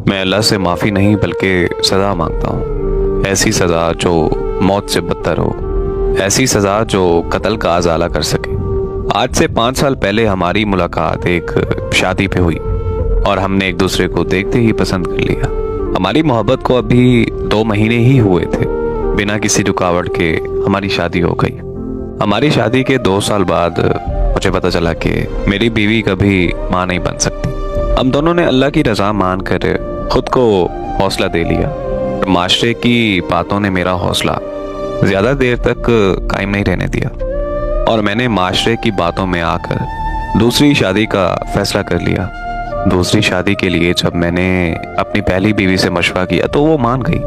मैं अल्लाह से माफ़ी नहीं बल्कि सज़ा मांगता हूँ। ऐसी सज़ा जो मौत से बदतर हो, ऐसी सज़ा जो कत्ल का अज़ाला कर सके। आज से 5 साल पहले हमारी मुलाकात एक शादी पे हुई और हमने एक दूसरे को देखते ही पसंद कर लिया। हमारी मोहब्बत को अभी 2 महीने ही हुए थे, बिना किसी रुकावट के हमारी शादी हो गई। हमारी शादी के 2 साल बाद मुझे पता चला कि मेरी बीवी कभी माँ नहीं बन सकती। हम दोनों ने अल्लाह की रज़ा मानकर खुद को हौसला दे लिया। माशरे की बातों ने मेरा हौसला ज़्यादा देर तक कायम नहीं रहने दिया और मैंने माशरे की बातों में आकर दूसरी शादी का फैसला कर लिया। दूसरी शादी के लिए जब मैंने अपनी पहली बीवी से मशवरा किया तो वो मान गई,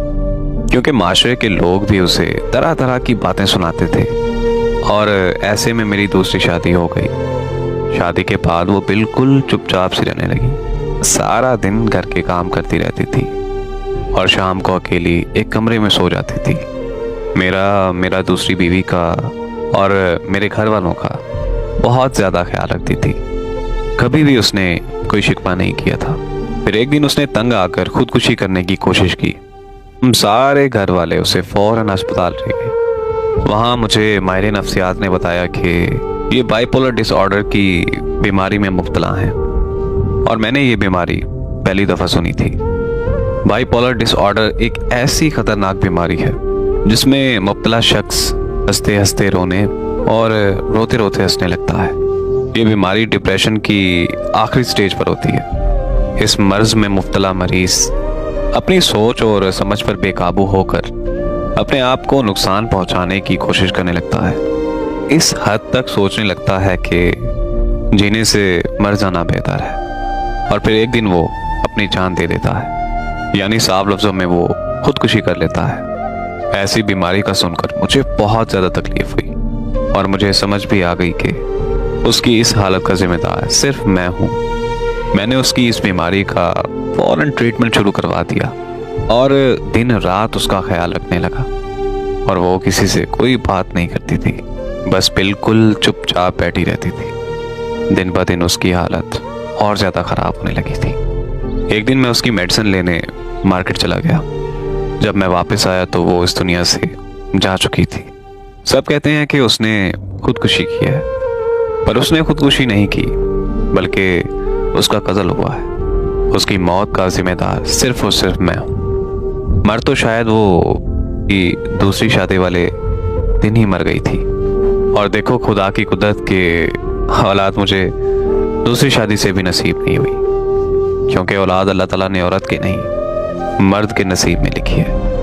क्योंकि माशरे के लोग भी उसे तरह तरह की बातें सुनाते थे और ऐसे में मेरी दूसरी शादी हो गई। शादी के बाद वो बिल्कुल चुपचाप सी रहने लगी। सारा दिन घर के काम करती रहती थी और शाम को अकेली एक कमरे में सो जाती थी। मेरा दूसरी बीवी का और मेरे घर वालों का बहुत ज़्यादा ख्याल रखती थी। कभी भी उसने कोई शिकवा नहीं किया था। फिर एक दिन उसने तंग आकर खुदकुशी करने की कोशिश की। हम सारे घर वाले उसे फौरन अस्पताल ले गए। वहाँ मुझे माहिर नफ्सियात ने बताया कि ये बाइपोलर डिसऑर्डर की बीमारी में मुब्तला हैं और मैंने ये बीमारी पहली दफ़ा सुनी थी। बाइपोलर डिसऑर्डर एक ऐसी ख़तरनाक बीमारी है जिसमें मुब्तला शख्स हंसते हंसते रोने और रोते रोते हंसने लगता है। ये बीमारी डिप्रेशन की आखिरी स्टेज पर होती है। इस मर्ज में मुब्तला मरीज अपनी सोच और समझ पर बेकाबू होकर अपने आप को नुकसान पहुंचाने की कोशिश करने लगता है। इस हद तक सोचने लगता है कि जीने से मर जाना बेहतर है और फिर एक दिन वो अपनी जान दे देता है, यानी साफ लफ्ज़ों में वो खुदकुशी कर लेता है। ऐसी बीमारी का सुनकर मुझे बहुत ज़्यादा तकलीफ हुई और मुझे समझ भी आ गई कि उसकी इस हालत का जिम्मेदार सिर्फ मैं हूँ। मैंने उसकी इस बीमारी का फौरन ट्रीटमेंट शुरू करवा दिया और दिन रात उसका ख्याल रखने लगा और वो किसी से कोई बात नहीं करती थी, बस बिल्कुल चुपचाप बैठी रहती थी। दिन ब दिन उसकी हालत और ज़्यादा ख़राब होने लगी थी। एक दिन मैं उसकी मेडिसिन लेने मार्केट चला गया। जब मैं वापस आया तो वो इस दुनिया से जा चुकी थी। सब कहते हैं कि उसने खुदकुशी की है, पर उसने खुदकुशी नहीं की बल्कि उसका कत्ल हुआ है। उसकी मौत का जिम्मेदार सिर्फ और सिर्फ मैं हूँ। मर तो शायद वो की दूसरी शादी वाले दिन ही मर गई थी और देखो खुदा की कुदरत के औलाद मुझे दूसरी शादी से भी नसीब नहीं हुई, क्योंकि औलाद अल्लाह ताला ने औरत के नहीं मर्द के नसीब में लिखी है।